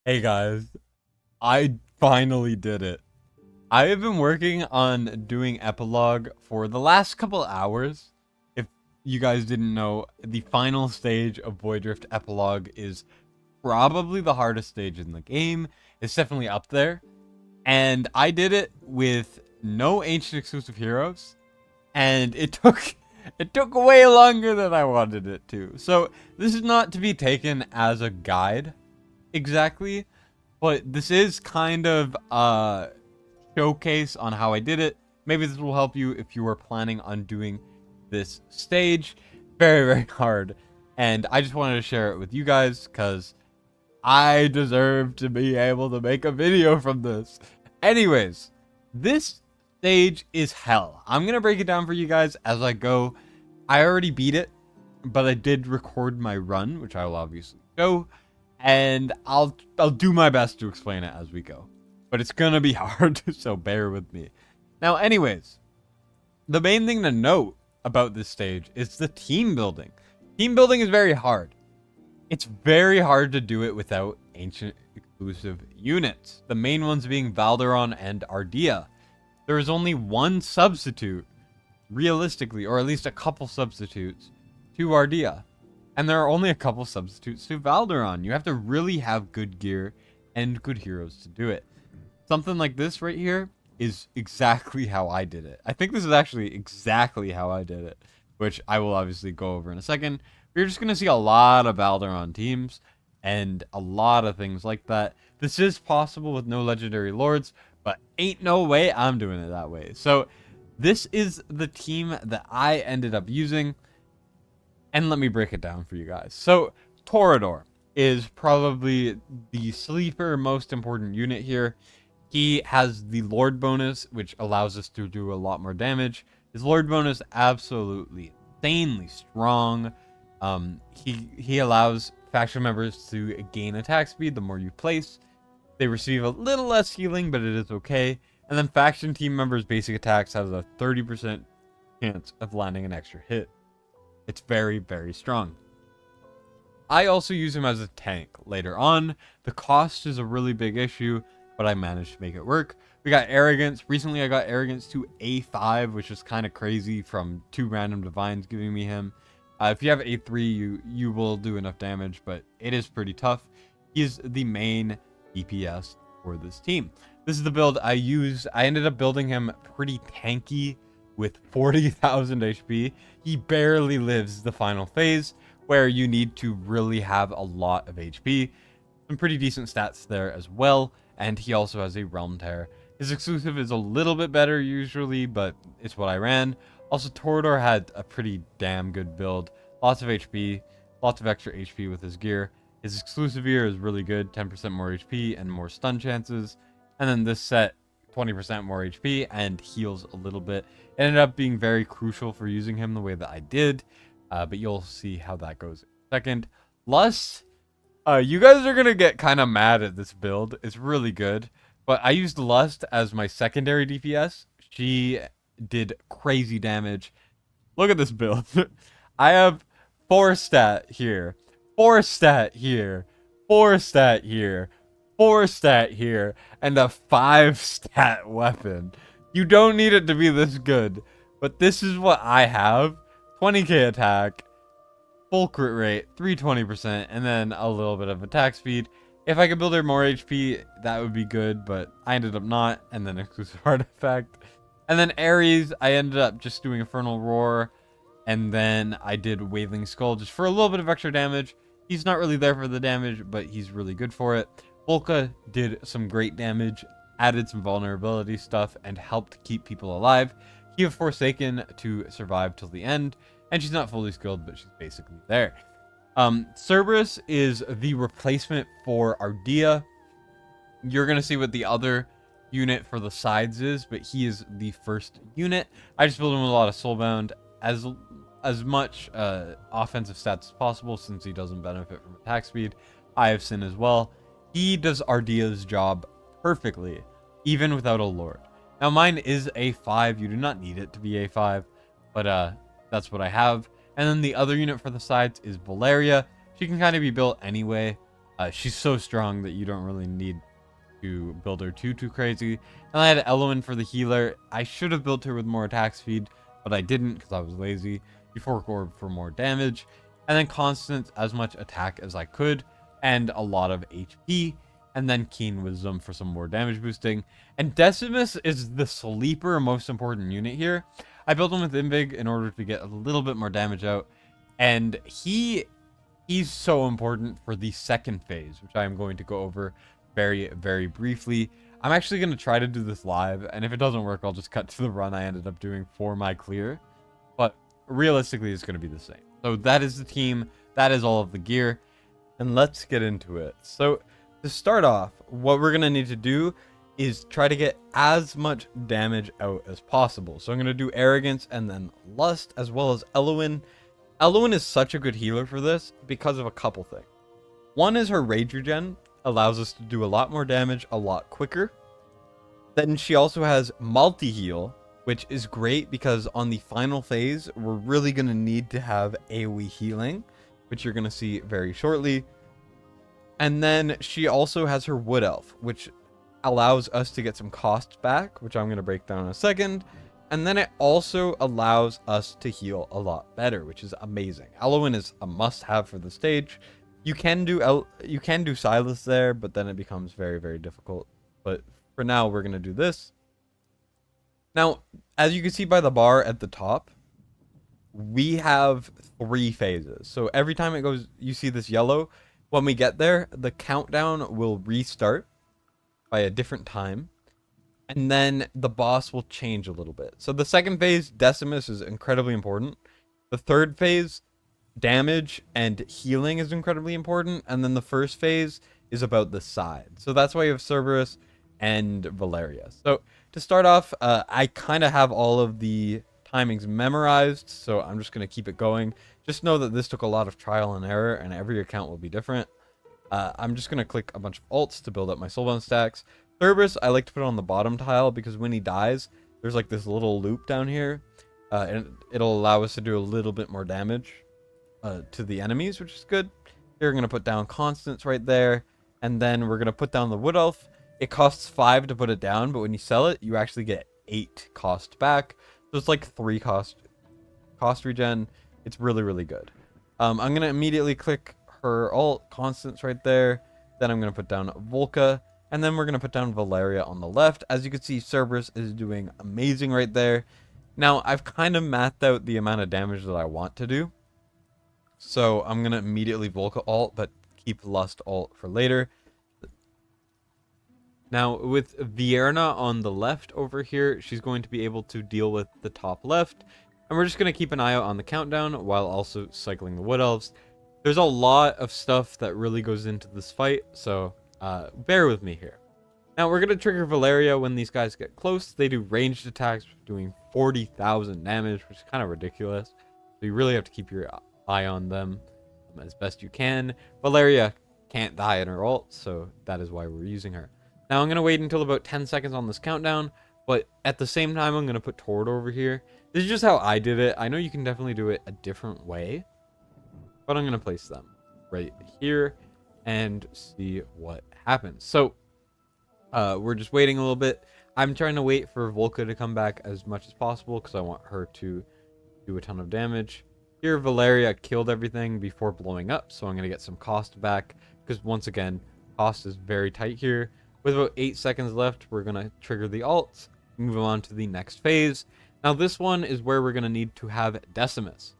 Hey guys, I finally did it. I have been working on doing Epilogue for the last couple hours. If you guys didn't know, the final stage of Void Rift Epilogue is probably the hardest stage in the game. It's definitely up there. And I did it with no ancient exclusive heroes. And it took way longer than I wanted it to. So this is not to be taken as a guide exactly, but this is kind of a showcase on how I did it. Maybe this will help you if you are planning on doing this stage. Very, very hard. And I just wanted to share it with you guys because I deserve to be able to make a video from this. Anyways, this stage is hell. I'm going to break it down for you guys as I go. I already beat it, but I did record my run, which I will obviously show, and I'll do my best to explain it as we go. But it's gonna be hard, so bear with me. Now, anyways, the main thing to note about this stage is the team building. Team building is very hard. It's very hard to do it without ancient exclusive units. The main ones being Valderon and Ardea. There is only one substitute, realistically, or at least a couple substitutes, to Ardea. And there are only a couple substitutes to Valderon. You have to really have good gear and good heroes to do it. Something like this right here is exactly how I did it. I think this is actually exactly how I did it, which I will obviously go over in a second. You're just going to see a lot of Valderon teams and a lot of things like that. This is possible with no legendary lords, but ain't no way I'm doing it that way. So this is the team that I ended up using. And let me break it down for you guys. So, Torador is probably the sleeper most important unit here. He has the Lord bonus, which allows us to do a lot more damage. His Lord bonus absolutely insanely strong. He allows faction members to gain attack speed the more you place. They receive a little less healing, but it is okay. And then faction team members' basic attacks has a 30% chance of landing an extra hit. It's very, very strong. I also use him as a tank later on. The cost is a really big issue, but I managed to make it work. We got Arrogance. Recently, I got Arrogance to A5, which is kind of crazy from 2 random divines giving me him. If you have A3, you will do enough damage, but it is pretty tough. He's the main DPS for this team. This is the build I use. I ended up building him pretty tanky with 40,000 HP. He barely lives the final phase, where you need to really have a lot of HP. Some pretty decent stats there as well, and he also has a Realm Tear. His exclusive is a little bit better usually, but it's what I ran. Also, Torador had a pretty damn good build. Lots of HP, lots of extra HP with his gear. His exclusive gear is really good, 10% more HP and more stun chances. And then this set, 20% more HP and heals a little bit. It ended up being very crucial for using him the way that I did, but you'll see how that goes in a second. Lust, you guys are going to get kind of mad at this build. It's really good, but I used Lust as my secondary DPS. She did crazy damage. Look at this build. I have 4 stat here, 4 stat here, 4 stat here, 4 stat here, and a 5 stat weapon. You don't need it to be this good, but this is what I have. 20k attack, full crit rate, 320%, and then a little bit of attack speed. If I could build her more HP, that would be good, but I ended up not, and then exclusive artifact. And then Ares, I ended up just doing Infernal Roar, and then I did Wailing Skull just for a little bit of extra damage. He's not really there for the damage, but he's really good for it. Volca did some great damage, added some vulnerability stuff, and helped keep people alive. He have Forsaken to survive till the end, and she's not fully skilled, but she's basically there. Cerberus is the replacement for Ardea. You're going to see what the other unit for the sides is, but he is the first unit. I just built him with a lot of Soulbound, as much offensive stats as possible, since he doesn't benefit from attack speed. I have Sin as well. He does Ardea's job perfectly, even without a Lord. Now, mine is A5. You do not need it to be A5, but that's what I have. And then the other unit for the sides is Valeria. She can kind of be built anyway. She's so strong that you don't really need to build her too crazy. And I had Elowen for the healer. I should have built her with more attack speed, but I didn't because I was lazy. Before Corvid for more damage, and then Constance as much attack as I could, and a lot of HP, and then Keen Wisdom for some more damage boosting. And Decimus is the sleeper most important unit here. I built him with Invig in order to get a little bit more damage out, and he's so important for the second phase, which I am going to go over very briefly. I'm actually going to try to do this live, and if it doesn't work, I'll just cut to the run I ended up doing for my clear. But realistically, it's going to be the same. So that is the team. That is all of the gear. And let's get into it. So to start off, what we're going to need to do is try to get as much damage out as possible. So I'm going to do Arrogance and then Lust as well as Elowen. Elowen is such a good healer for this because of a couple things. One is her Rage Regen allows us to do a lot more damage a lot quicker. Then she also has multi-heal, which is great because on the final phase, we're really going to need to have AoE healing, which you're going to see very shortly. And then she also has her Wood Elf, which allows us to get some costs back, which I'm going to break down in a second. And then it also allows us to heal a lot better, which is amazing. Elowen is a must-have for the stage. You can do Silas there, but then it becomes very difficult. But for now, we're going to do this. Now, as you can see by the bar at the top, we have 3 phases. So every time it goes, you see this yellow. When we get there, the countdown will restart by a different time. And then the boss will change a little bit. So the second phase, Decimus, is incredibly important. The third phase, damage and healing, is incredibly important. And then the first phase is about the side. So that's why you have Cerberus and Valeria. So to start off, I kind of have all of the timings memorized, so I'm just going to keep it going. Just know that this took a lot of trial and error, and every account will be different. I'm just going to click a bunch of alts to build up my soulbound stacks. Cerberus, I like to put on the bottom tile because when he dies, there's like this little loop down here, and it'll allow us to do a little bit more damage to the enemies, which is good. Here, we're going to put down Constance right there, and then we're going to put down the Wood Elf. It costs 5 to put it down, but when you sell it, you actually get 8 cost back. So it's like 3 cost regen. It's really good. I'm going to immediately click her alt, Constance right there. Then I'm going to put down Volca. And then we're going to put down Valeria on the left. As you can see, Cerberus is doing amazing right there. Now, I've kind of mathed out the amount of damage that I want to do. So I'm going to immediately Volca alt, but keep Lust alt for later. Now, with Vierna on the left over here, she's going to be able to deal with the top left. And we're just going to keep an eye out on the countdown while also cycling the Wood Elves. There's a lot of stuff that really goes into this fight, so bear with me here. Now, we're going to trigger Valeria when these guys get close. They do ranged attacks doing 40,000 damage, which is kind of ridiculous. So you really have to keep your eye on them as best you can. Valeria can't die in her ult, so that is why we're using her. Now, I'm going to wait until about 10 seconds on this countdown, but at the same time, I'm going to put Tord over here. This is just how I did it. I know you can definitely do it a different way, but I'm going to place them right here and see what happens. So, we're just waiting a little bit. I'm trying to wait for Volca to come back as much as possible because I want her to do a ton of damage. Here, Valeria killed everything before blowing up, so I'm going to get some cost back because, once again, cost is very tight here. With about 8 seconds left, we're going to trigger the alts, move on to the next phase. Now, this one is where we're going to need to have Decimus.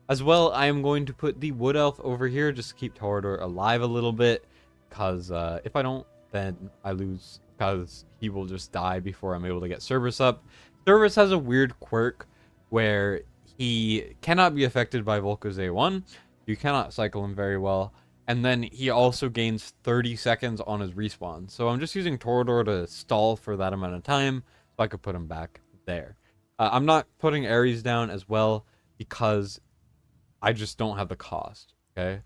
As well, I am going to put the Wood Elf over here just to keep Torador alive a little bit, because if I don't, then I lose, because he will just die before I'm able to get Cerberus up. Cerberus has a weird quirk where he cannot be affected by Volca's A1. You cannot cycle him very well. And then he also gains 30 seconds on his respawn. So I'm just using Torador to stall for that amount of time so I could put him back there. I'm not putting Ares down as well because I just don't have the cost, okay?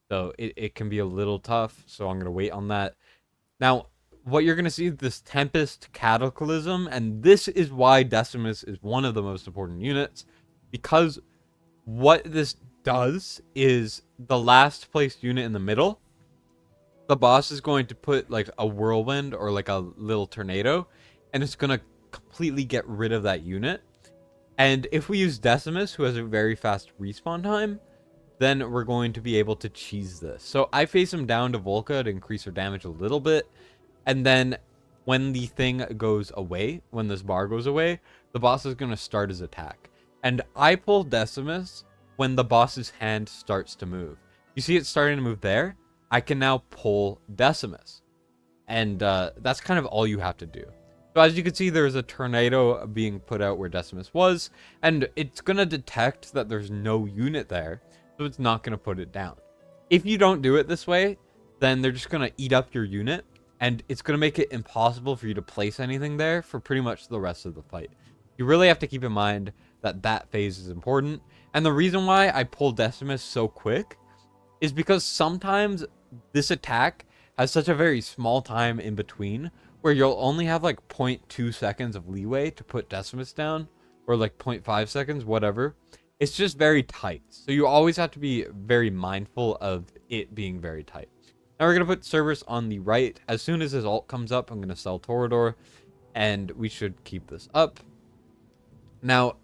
So it can be a little tough, so I'm going to wait on that. Now, what you're going to see is this Tempest Cataclysm, and this is why Decimus is one of the most important units, because what this does is the last placed unit in the middle the boss is going to put like a whirlwind or like a little tornado, and it's going to completely get rid of that unit. And if we use Decimus, who has a very fast respawn time, then we're going to be able to cheese this. So I face him down to Volca to increase her damage a little bit. And then when the thing goes away, when this bar goes away, the boss is going to start his attack. And I pull Decimus when the boss's hand starts to move. You see it starting to move there? I can now pull Decimus. And that's kind of all you have to do. So as you can see, there's a tornado being put out where Decimus was, and it's going to detect that there's no unit there, so it's not going to put it down. If you don't do it this way, then they're just going to eat up your unit, and it's going to make it impossible for you to place anything there for pretty much the rest of the fight. You really have to keep in mind that that phase is important, and the reason why I pull Decimus so quick is because sometimes this attack has such a very small time in between where you'll only have like 0.2 seconds of leeway to put Decimus down, or like 0.5 seconds, whatever. It's just very tight. So you always have to be very mindful of it being very tight. Now we're going to put Cerberus on the right. As soon as his ult comes up, I'm going to sell Torador, and we should keep this up. Now,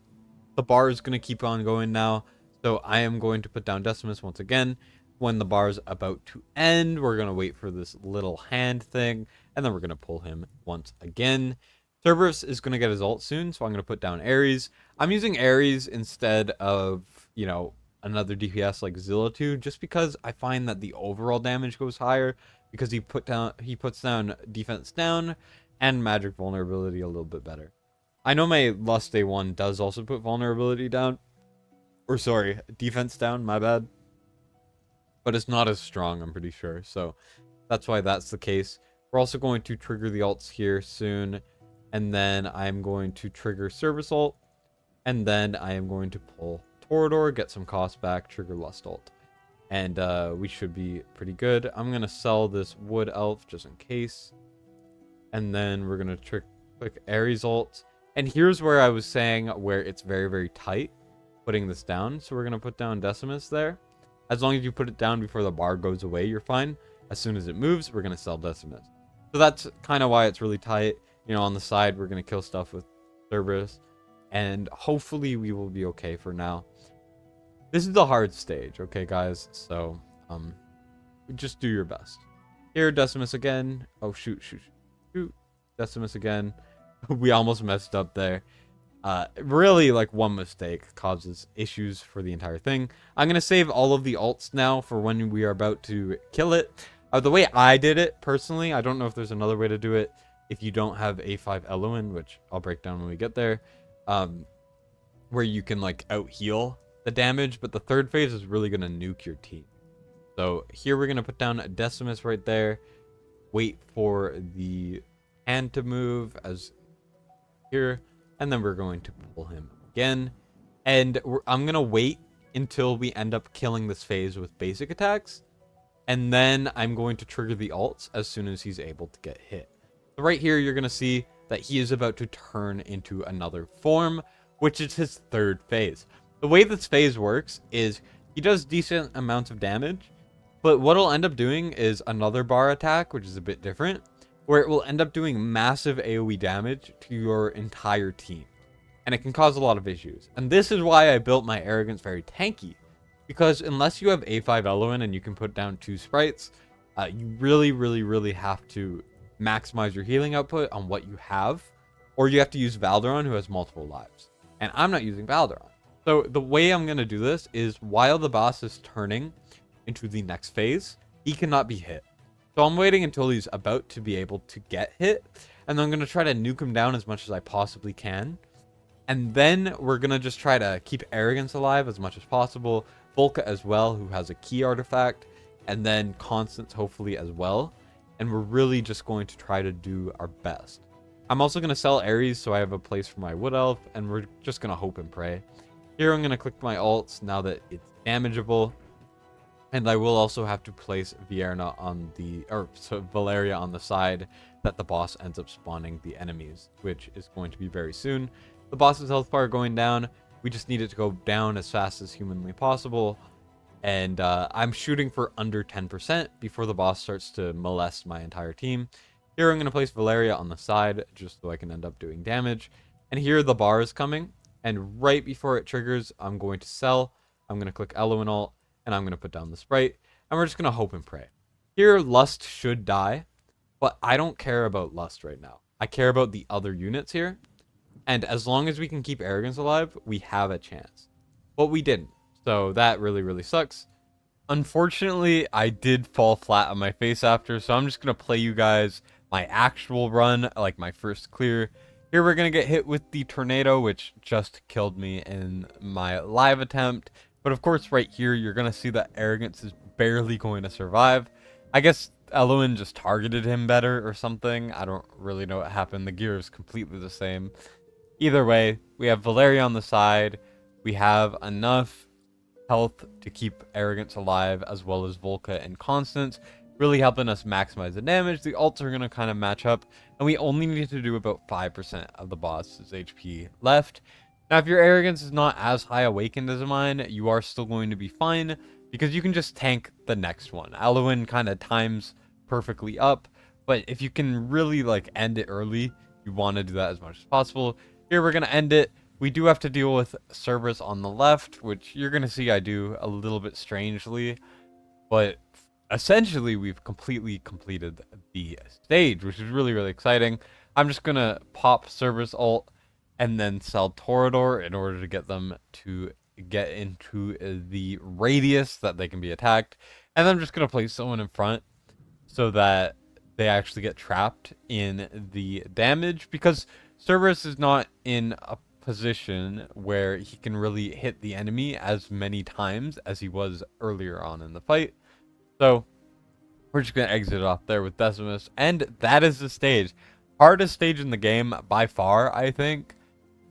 the bar is going to keep on going now, so I am going to put down Decimus once again. When the bar is about to end, we're going to wait for this little hand thing, and then we're going to pull him once again. Cerberus is going to get his ult soon, so I'm going to put down Ares. I'm using Ares instead of, you know, another DPS like Zilla2, just because I find that the overall damage goes higher, because he puts down defense down and magic vulnerability a little bit better. I know my Lust A1 does also put vulnerability down, or sorry, defense down, my bad. But it's not as strong, I'm pretty sure. So that's why that's the case. We're also going to trigger the ults here soon. And then I'm going to trigger Service ult. And then I am going to pull Torador, get some cost back, trigger Lust ult. And we should be pretty good. I'm going to sell this Wood Elf just in case. And then we're going to click Ares ult. And here's where I was saying where it's very, very tight putting this down. So we're going to put down Decimus there. As long as you put it down before the bar goes away, you're fine. As soon as it moves, we're going to sell Decimus. So that's kind of why it's really tight. You know, on the side, we're going to kill stuff with Cerberus. And hopefully we will be okay for now. This is the hard stage, okay, guys? So, just do your best. Here, Decimus again. Oh, shoot. Decimus again. We almost messed up there. Really, like, one mistake causes issues for the entire thing. I'm going to save all of the ults now for when we are about to kill it. The way I did it, personally, I don't know if there's another way to do it if you don't have A5 Eloin, which I'll break down when we get there, where you can, like, out-heal the damage, but the third phase is really going to nuke your team. So here we're going to put down a Decimus right there, wait for the hand to move as here, and then we're going to pull him again. And I'm going to wait until we end up killing this phase with basic attacks. And then I'm going to trigger the ults as soon as he's able to get hit. So right here, you're going to see that he is about to turn into another form, which is his third phase. The way this phase works is he does decent amounts of damage, but what it'll end up doing is another bar attack, which is a bit different, where it will end up doing massive AoE damage to your entire team. And it can cause a lot of issues. And this is why I built my Arrogance very tanky. Because unless you have A5 Eloin and you can put down 2 sprites, you really have to maximize your healing output on what you have. Or you have to use Valderon, who has multiple lives. And I'm not using Valderon. So the way I'm going to do this is while the boss is turning into the next phase, he cannot be hit. So I'm waiting until he's about to be able to get hit. And then I'm going to try to nuke him down as much as I possibly can. And then we're going to just try to keep Arrogance alive as much as possible. Volca as well, who has a key artifact. And then Constance hopefully as well. And we're really just going to try to do our best. I'm also going to sell Ares so I have a place for my Wood Elf. And we're just going to hope and pray. Here I'm going to click my ults now that it's damageable. And I will also have to place Valeria on the side that the boss ends up spawning the enemies, which is going to be very soon. The boss's health bar going down. We just need it to go down as fast as humanly possible. And I'm shooting for under 10% before the boss starts to molest my entire team. Here I'm going to place Valeria on the side just so I can end up doing damage. And here the bar is coming. And right before it triggers, I'm going to sell. I'm going to click Elo and Alt, and I'm going to put down the Sprite. And we're just going to hope and pray. Here, Lust should die, but I don't care about Lust right now. I care about the other units here. And as long as we can keep Arrogance alive, we have a chance. But we didn't. So that really, really sucks. Unfortunately, I did fall flat on my face after, so I'm just going to play you guys my actual run, like my first clear. Here we're going to get hit with the tornado, which just killed me in my live attempt. But of course, right here, you're going to see that Arrogance is barely going to survive. I guess Eloin just targeted him better or something. I don't really know what happened. The gear is completely the same. Either way, we have Valeria on the side. We have enough health to keep Arrogance alive, as well as Volca and Constance, really helping us maximize the damage. The ults are going to kind of match up, and we only need to do about 5% of the boss's HP left. Now, if your Arrogance is not as high awakened as mine, you are still going to be fine, because you can just tank the next one. Eloin kind of times perfectly up, but if you can really like end it early, you want to do that as much as possible. Here we're going to end it. We do have to deal with Cerberus on the left, which you're going to see I do a little bit strangely. But essentially, we've completely completed the stage, which is really, really exciting. I'm just going to pop Cerberus ult and then sell Torador in order to get them to get into the radius that they can be attacked. And then I'm just going to place someone in front so that they actually get trapped in the damage, because Cerberus is not in a position where he can really hit the enemy as many times as he was earlier on in the fight. So we're just going to exit off there with Decimus, and that is the stage. Hardest stage in the game by far, I think.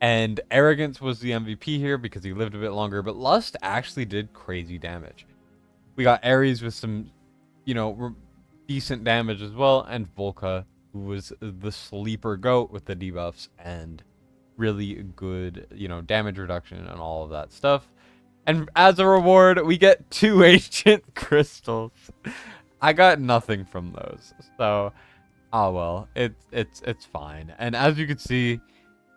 And Arrogance was the MVP here because he lived a bit longer, but Lust actually did crazy damage. We got Ares with some, decent damage as well, and Volca, who was the sleeper goat with the debuffs and really good, damage reduction and all of that stuff. And as a reward, we get 2 ancient crystals. I got nothing from those, so oh well, it's fine. And as you can see,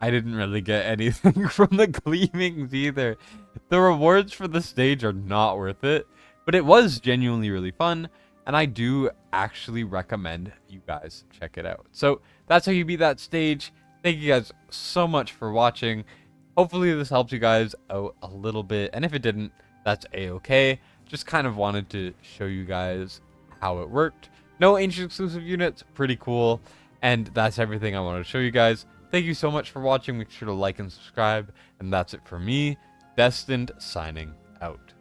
I didn't really get anything from the gleamings either. The rewards for the stage are not worth it, but it was genuinely really fun, and I do actually recommend you guys check it out. So that's how you beat that stage. Thank you guys so much for watching. Hopefully this helps you guys out a little bit, and if it didn't, that's a-okay. Just kind of wanted to show you guys how it worked. No ancient exclusive units, pretty cool, and that's everything I wanted to show you guys. Thank you so much for watching. Make sure to like and subscribe, and that's it for me, Destined, signing out.